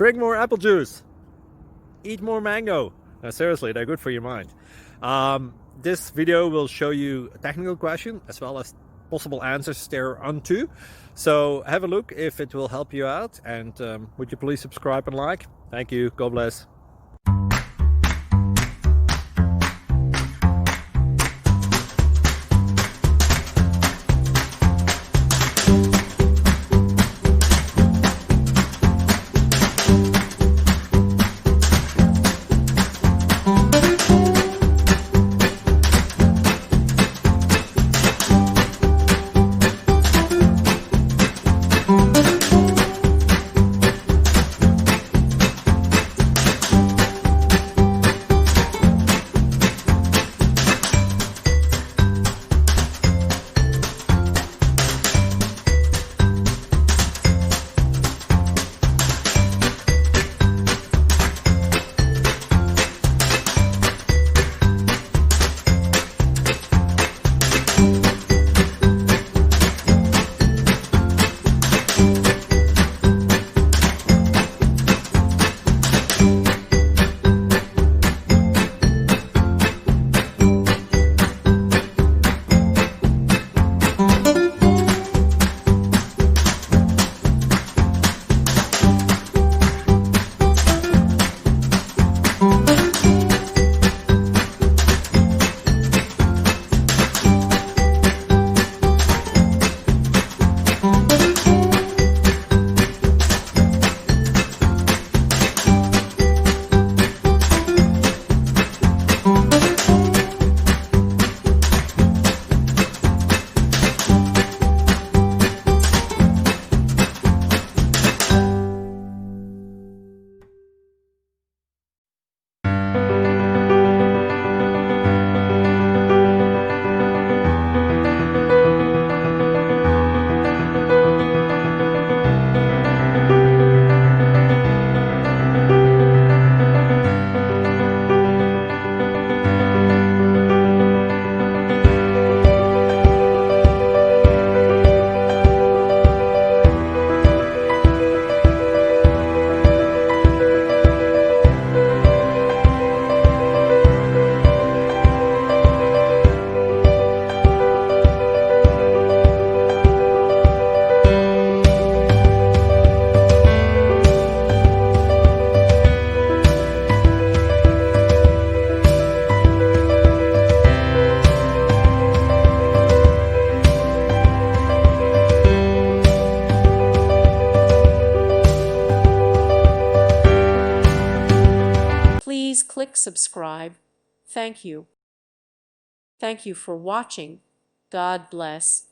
Drink more apple juice. Eat more mango. Seriously, they're good for your mind. This video will show you a technical question as well as possible answers thereunto. So have a look if it will help you out, and would you please subscribe and like? Thank you. God bless. Please click subscribe. Thank you. Thank you for watching. God bless.